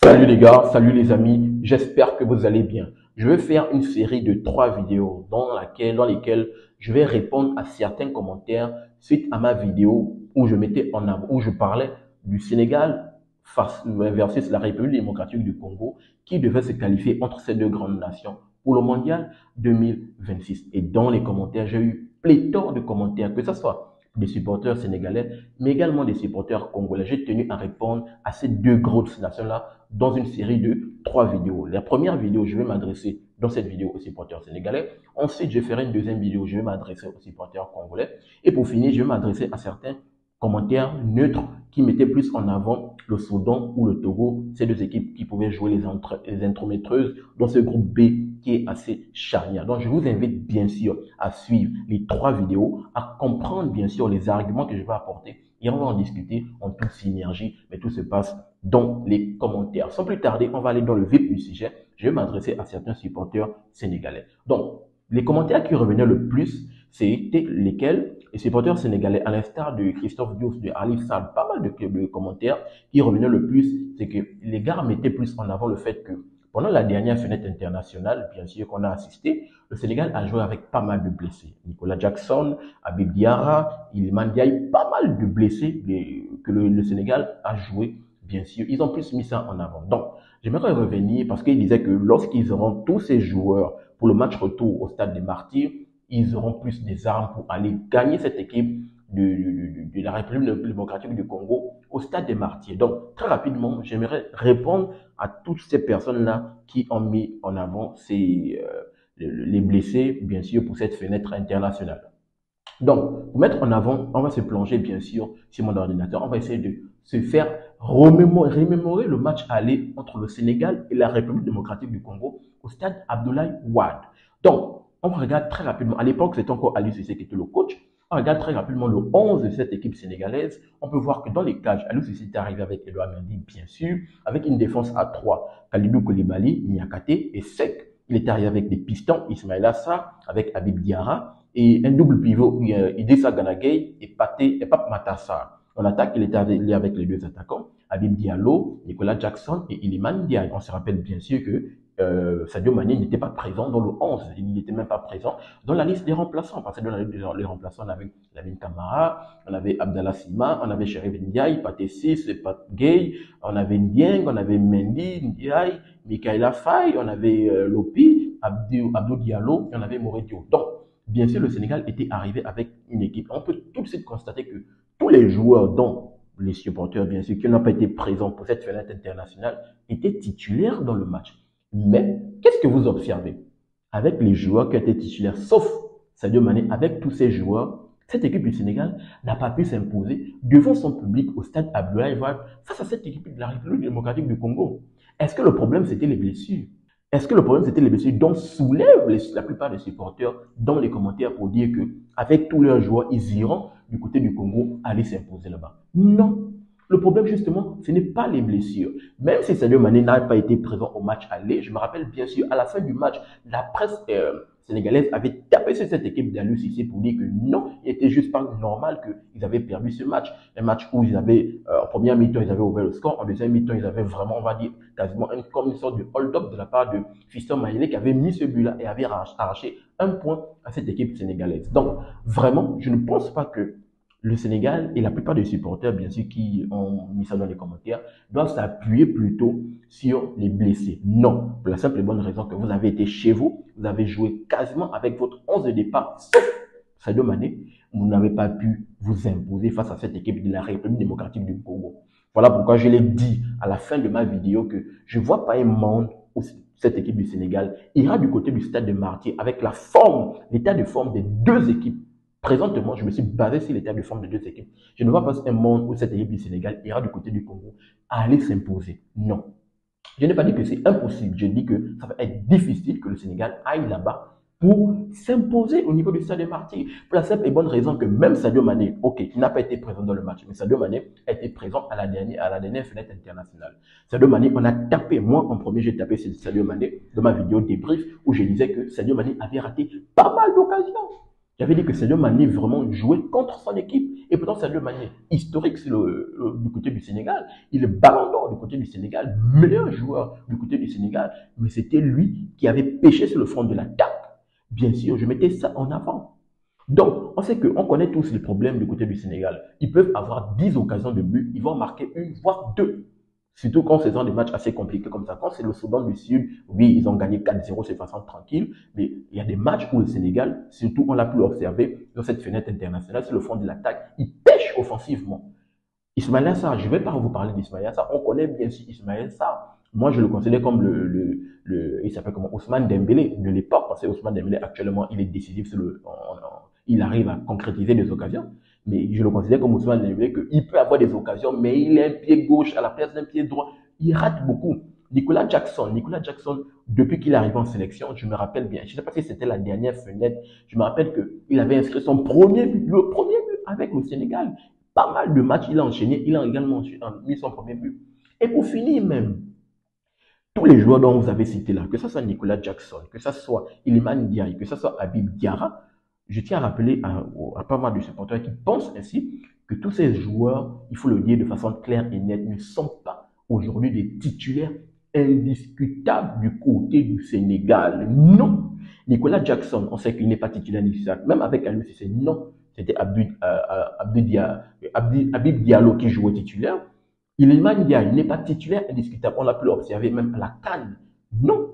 Salut les gars, salut les amis, j'espère que vous allez bien. Je vais faire une série de 3 vidéos dans lesquelles je vais répondre à certains commentaires suite à ma vidéo où je mettais en avant, où je parlais du Sénégal versus la République démocratique du Congo qui devait se qualifier entre ces deux grandes nations pour le mondial 2026. Et dans les commentaires, j'ai eu pléthore de commentaires, que ce soit des supporters sénégalais, mais également des supporters congolais. J'ai tenu à répondre à ces deux grosses nations-là dans une série de 3 vidéos. La première vidéo, je vais m'adresser dans cette vidéo aux supporters sénégalais. Ensuite, je ferai une deuxième vidéo, je vais m'adresser aux supporters congolais. Et pour finir, je vais m'adresser à certains commentaires neutres qui mettaient plus en avant le Soudan ou le Togo, ces deux équipes qui pouvaient jouer les intrometteuses dans ce groupe B qui est assez charnière. Donc, je vous invite bien sûr à suivre les 3 vidéos, à comprendre bien sûr les arguments que je vais apporter et on va en discuter en toute synergie, mais tout se passe dans les commentaires. Sans plus tarder, on va aller dans le vif du sujet. Je vais m'adresser à certains supporters sénégalais. Donc, les commentaires qui revenaient le plus, c'était lesquels? Les supporters sénégalais, à l'instar de Christophe Diouf, de Alif Sall, pas mal de commentaires qui revenaient le plus, c'est que les gars mettaient plus en avant le fait que pendant la dernière fenêtre internationale, bien sûr qu'on a assisté, le Sénégal a joué avec pas mal de blessés. Nicolas Jackson, Habib Diarra, Iliman Ndiaye, pas mal de blessés que le Sénégal a joué, bien sûr. Ils ont plus mis ça en avant. Donc, j'aimerais revenir parce qu'ils disaient que lorsqu'ils auront tous ces joueurs pour le match retour au stade des Martyrs, ils auront plus des armes pour aller gagner cette équipe de la République démocratique du Congo au stade des Martyrs. Donc, très rapidement, j'aimerais répondre à toutes ces personnes-là qui ont mis en avant les blessés, bien sûr, pour cette fenêtre internationale. Donc, pour mettre en avant, on va se plonger, bien sûr, sur mon ordinateur. On va essayer de se faire remémorer le match aller entre le Sénégal et la République démocratique du Congo au stade Abdoulaye Wade. Donc, on regarde très rapidement. À l'époque, c'était encore Aliou Cissé qui était le coach. On regarde très rapidement le 11 de cette équipe sénégalaise. On peut voir que dans les cages, Aliou Cissé est arrivé avec Edouard Mendy, bien sûr, avec une défense à 3. Kalidou Koulibaly, Niakate et Sek. Il est arrivé avec des pistons, Ismaël Assar, avec Habib Diarra, et un double pivot, Idrissa Gana Gueye et Pape Matar Sarr. En attaque, il était avec les deux attaquants, Habib Diallo, Nicolas Jackson et Iliman Ndiaye. On se rappelle bien sûr que Sadio Mané n'était pas présent dans le 11, il n'était même pas présent dans la liste des remplaçants, parce que dans la liste des remplaçants, on avait Lamine Camara, on avait Abdallah Sima, on avait Chérif Ndiaye, Pathé Ciss, Pape Gueye, on avait Ndieng, on avait Mendy, Ndiaye, Mikaela Faye, on avait Lopi, Abdou Diallo, et on avait Moredio. Donc, bien sûr, le Sénégal était arrivé avec une équipe. On peut tout de suite constater que tous les joueurs, dont les supporters, bien sûr, qui n'ont pas été présents pour cette fenêtre internationale, étaient titulaires dans le match. Mais, qu'est-ce que vous observez? Avec les joueurs qui étaient titulaires, sauf Sadio Mané, avec tous ces joueurs, cette équipe du Sénégal n'a pas pu s'imposer devant son public au stade Abdoulaye Wade face à cette équipe de la République démocratique du Congo. Est-ce que le problème, c'était les blessures? Est-ce que le problème, c'était les blessures dont soulèvent la plupart des supporters dans les commentaires pour dire que avec tous leurs joueurs, ils iront du côté du Congo aller s'imposer là-bas? Non. Le problème, justement, ce n'est pas les blessures. Même si Sadio Mané n'a pas été présent au match aller, je me rappelle bien sûr, à la fin du match, la presse sénégalaise avait tapé sur cette équipe d'Aliou Cissé pour dire que non, il était juste pas normal qu'ils avaient perdu ce match. Un match où ils avaient, en première mi-temps, ils avaient ouvert le score. En deuxième mi-temps, ils avaient vraiment, on va dire, quasiment comme une sorte de hold-up de la part de Fiston Mayele qui avait mis ce but-là et avait arraché un point à cette équipe sénégalaise. Donc, vraiment, je ne pense pas que le Sénégal et la plupart des supporters, bien sûr, qui ont mis ça dans les commentaires, doivent s'appuyer plutôt sur les blessés. Non, pour la simple et bonne raison que vous avez été chez vous, vous avez joué quasiment avec votre 11 de départ, sauf Sadio Mané, vous n'avez pas pu vous imposer face à cette équipe de la République démocratique du Congo. Voilà pourquoi je l'ai dit à la fin de ma vidéo que je ne vois pas un monde où cette équipe du Sénégal ira du côté du stade de Martyrs avec la forme, l'état de forme des deux équipes. Présentement, je me suis basé sur l'état de forme des deux équipes. Je ne vois pas un monde où cette équipe du Sénégal ira du côté du Congo à aller s'imposer. Non. Je n'ai pas dit que c'est impossible. Je dis que ça va être difficile que le Sénégal aille là-bas pour s'imposer au niveau du stade des Martyrs. Pour la simple et bonne raison que même Sadio Mané, ok, il n'a pas été présent dans le match, mais Sadio Mané a été présent à la dernière fenêtre internationale. Sadio Mané, on a tapé, moi en premier, j'ai tapé sur Sadio Mané dans ma vidéo débrief où je disais que Sadio Mané avait raté pas mal d'occasions. J'avais dit que Sadio Mané vraiment jouait contre son équipe. Et pourtant, Sadio Mané, historique du côté du Sénégal, il est ballon d'or du côté du Sénégal, meilleur joueur du côté du Sénégal, mais c'était lui qui avait pêché sur le front de l'attaque. Bien sûr, je mettais ça en avant. Donc, on sait qu'on connaît tous les problèmes du côté du Sénégal. Ils peuvent avoir 10 occasions de but, ils vont marquer une, voire deux. Surtout quand c'est dans des matchs assez compliqués comme ça. Quand c'est le Soudan du Sud, oui, ils ont gagné 4-0, c'est façon tranquille. Mais il y a des matchs où le Sénégal, surtout on l'a pu observer dans cette fenêtre internationale, c'est le fond de l'attaque, il pêche offensivement. Ismaïla Sarr, je ne vais pas vous parler d'Ismaïla Sarr. On connaît bien sûr Ismaïla Sarr. Moi, je le considère comme il s'appelle comment Ousmane Dembélé de l'époque, parce que Ousmane Dembélé, actuellement, il est décisif il arrive à concrétiser des occasions. Mais je le considère comme Ousmane Dembélé, qu'il peut avoir des occasions, mais il a un pied gauche à la place d'un pied droit. Il rate beaucoup. Nicolas Jackson, depuis qu'il est arrivé en sélection, je me rappelle bien, je ne sais pas si c'était la dernière fenêtre, je me rappelle qu'il avait inscrit son premier but, le premier but avec le Sénégal. Pas mal de matchs, il a enchaîné, il a également mis son premier but. Et pour finir même, tous les joueurs dont vous avez cité là, que ce soit Nicolas Jackson, que ce soit Iliman Ndiaye, que ce soit Habib Diarra, je tiens à rappeler à pas mal de supporters qui pensent ainsi que tous ces joueurs, il faut le dire de façon claire et nette, ne sont pas aujourd'hui des titulaires indiscutables du côté du Sénégal. Non. Nicolas Jackson, on sait qu'il n'est pas titulaire indiscutable. Même avec Aliou Cissé, non. C'était Habib Diallo qui jouait titulaire. Iliman Ndiaye n'est pas titulaire indiscutable. On l'a pu l'observer même à la CAN. Non.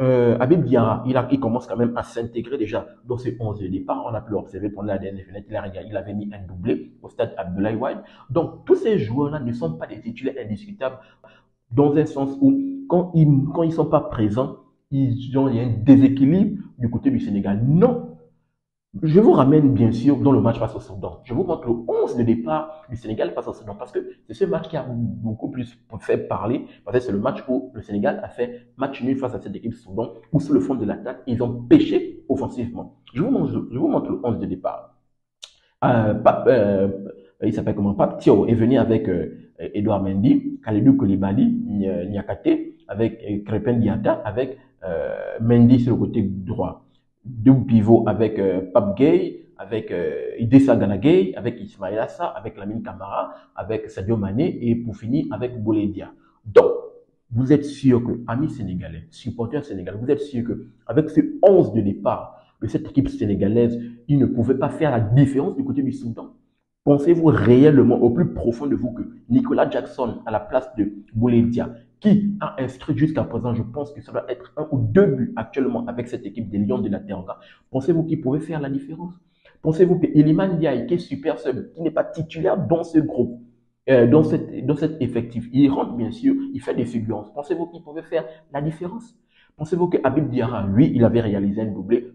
Habib Diarra, il commence quand même à s'intégrer déjà dans ses 11 de départ. On a pu l'observer pendant la dernière fenêtre. Il avait mis un doublé au stade Abdoulaye Wade. Donc, tous ces joueurs-là ne sont pas des titulaires indiscutables dans un sens où, quand ils ne sont pas présents, il y a un déséquilibre du côté du Sénégal. Non. Je vous ramène bien sûr dans le match face au Soudan. Je vous montre le 11 de départ du Sénégal face au Soudan parce que c'est ce match qui a beaucoup plus fait parler parce que c'est le match où le Sénégal a fait match nul face à cette équipe Soudan où sur le fond de l'attaque, ils ont pêché offensivement. Je vous montre le 11 de départ. Il s'appelle comment? Pape Thio est venu avec Edouard Mendy, Kalidou Koulibaly, Niakate, avec Crépin Diatta, avec Mendy sur le côté droit. Deux pivots avec Pape Gueye, avec Idrissa Gana Gueye, avec Ismaïla Sarr, avec Lamine Camara, avec Sadio Mané et pour finir avec Boulaye. Donc, vous êtes sûr que, amis sénégalais, supporters sénégalais, vous êtes sûr que avec ce 11 de départ de cette équipe sénégalaise, il ne pouvait pas faire la différence du côté du Soudan? Pensez-vous réellement au plus profond de vous que Nicolas Jackson à la place de Boulaye, qui a inscrit jusqu'à présent, je pense que ça doit être un ou deux buts actuellement avec cette équipe des Lions de la Teranga. Pensez-vous qu'il pouvait faire la différence? Pensez-vous que Iliman Ndiaye, qui est super sub, qui n'est pas titulaire dans ce groupe, dans cet effectif, il rentre bien sûr, il fait des figurances. Pensez-vous qu'il pouvait faire la différence? Pensez-vous que Habib Diarra, lui, il avait réalisé un doublé?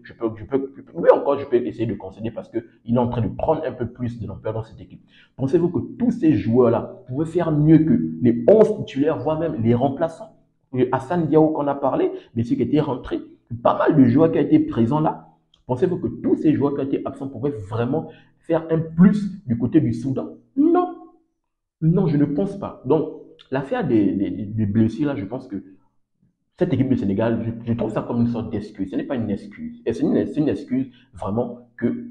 Oui, encore, je peux essayer de concéder parce qu'il est en train de prendre un peu plus de l'ampleur dans cette équipe. Pensez-vous que tous ces joueurs-là pouvaient faire mieux que les 11 titulaires, voire même les remplaçants? Hassan Diao qu'on a parlé, mais ce qui était rentré, pas mal de joueurs qui ont été présents là. Pensez-vous que tous ces joueurs qui ont été absents pouvaient vraiment faire un plus du côté du Soudan? Non. Non, je ne pense pas. Donc, l'affaire des blessés, là, je pense que cette équipe du Sénégal, je trouve ça comme une sorte d'excuse. Ce n'est pas une excuse. Et c'est une excuse vraiment que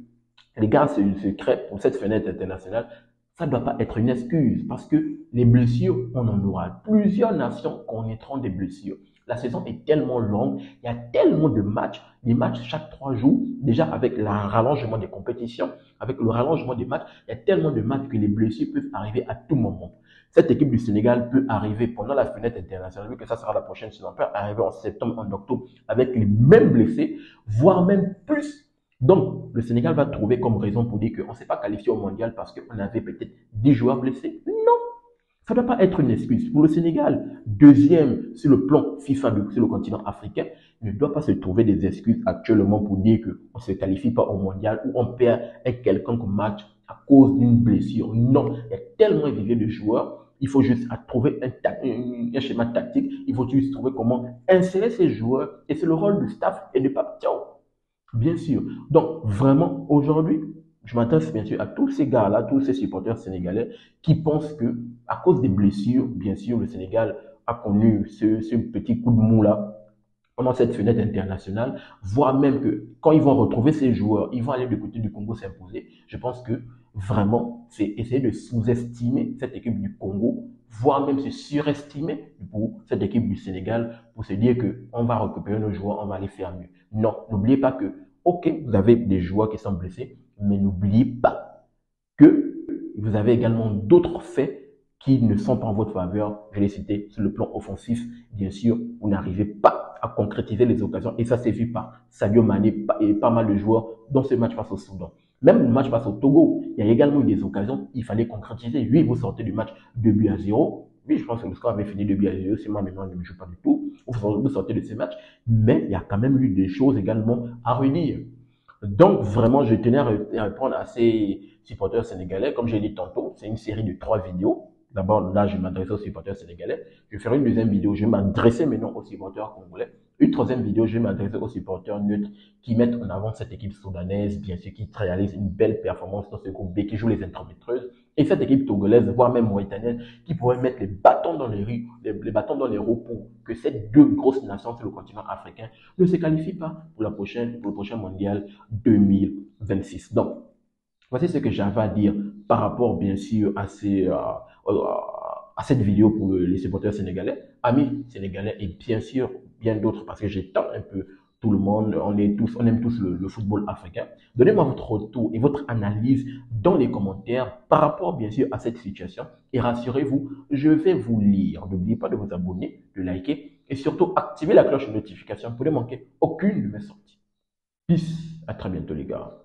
les gars se créent pour cette fenêtre internationale. Ça ne doit pas être une excuse parce que les blessures, on en aura. Plusieurs nations connaîtront des blessures. La saison est tellement longue, il y a tellement de matchs, des matchs chaque 3 jours, déjà avec le rallongement des compétitions, avec le rallongement des matchs, il y a tellement de matchs que les blessures peuvent arriver à tout moment. Cette équipe du Sénégal peut arriver pendant la fenêtre internationale, vu que ça sera la prochaine saison, peut arriver en septembre, en octobre, avec les mêmes blessés, voire même plus. Donc, le Sénégal va trouver comme raison pour dire qu'on ne s'est pas qualifié au mondial parce qu'on avait peut-être 10 joueurs blessés. Non, ça ne doit pas être une excuse. Pour le Sénégal, deuxième sur le plan FIFA sur le continent africain, il ne doit pas se trouver des excuses actuellement pour dire qu'on ne se qualifie pas au mondial ou on perd un quelconque match à cause d'une blessure. Non, il y a tellement élevé de joueurs. Il faut juste trouver un schéma tactique. Il faut juste trouver comment insérer ces joueurs. Et c'est le rôle du staff et de Pape Thiaw. Bien sûr. Donc, vraiment, aujourd'hui, je m'adresse bien sûr à tous ces gars-là, tous ces supporters sénégalais qui pensent que, à cause des blessures, bien sûr, le Sénégal a connu ce petit coup de mou-là. pendant cette fenêtre internationale, voire même que quand ils vont retrouver ces joueurs, ils vont aller du côté du Congo s'imposer. Je pense que vraiment, c'est essayer de sous-estimer cette équipe du Congo, voire même se surestimer pour cette équipe du Sénégal, pour se dire qu'on va récupérer nos joueurs, on va aller faire mieux. Non, n'oubliez pas que, ok, vous avez des joueurs qui sont blessés, mais n'oubliez pas que vous avez également d'autres faits qui ne sont pas en votre faveur. Je l'ai cité sur le plan offensif. Bien sûr, vous n'arrivez pas à concrétiser les occasions. Et ça s'est vu par Sadio Mané et pas mal de joueurs dans ce match face au Soudan. Même le match face au Togo, il y a également eu des occasions. Il fallait concrétiser. Oui, vous sortez du match 2-0. Oui, je pense que le score avait fini 2-0. Si ma mémoire ne me joue pas du tout. Vous sortez de ces matchs. Mais il y a quand même eu des choses également à redire. Donc, vraiment, je tenais à répondre à ces supporters sénégalais. Comme j'ai dit tantôt, c'est une série de 3 vidéos. D'abord, là, je m'adresse aux supporters sénégalais. Je vais faire une deuxième vidéo, je vais m'adresser maintenant aux supporters congolais. Une troisième vidéo, je vais m'adresser aux supporters neutres qui mettent en avant cette équipe soudanaise, bien sûr, qui réalise une belle performance dans ce groupe B, qui joue les intrometteuses. Et cette équipe togolaise, voire même mauritanienne, qui pourrait mettre les bâtons dans les roues, les bâtons dans les roues pour que ces deux grosses nations sur le continent africain ne se qualifient pas pour le prochain mondial 2026. Donc, voici ce que j'avais à dire par rapport, bien sûr, à cette vidéo pour les supporters sénégalais, amis sénégalais et bien sûr, bien d'autres, parce que j'étends un peu tout le monde, on aime tous le football africain. Donnez-moi votre retour et votre analyse dans les commentaires par rapport, bien sûr, à cette situation. Et rassurez-vous, je vais vous lire. N'oubliez pas de vous abonner, de liker et surtout activer la cloche de notification pour ne manquer aucune de mes sorties. Peace, à très bientôt les gars.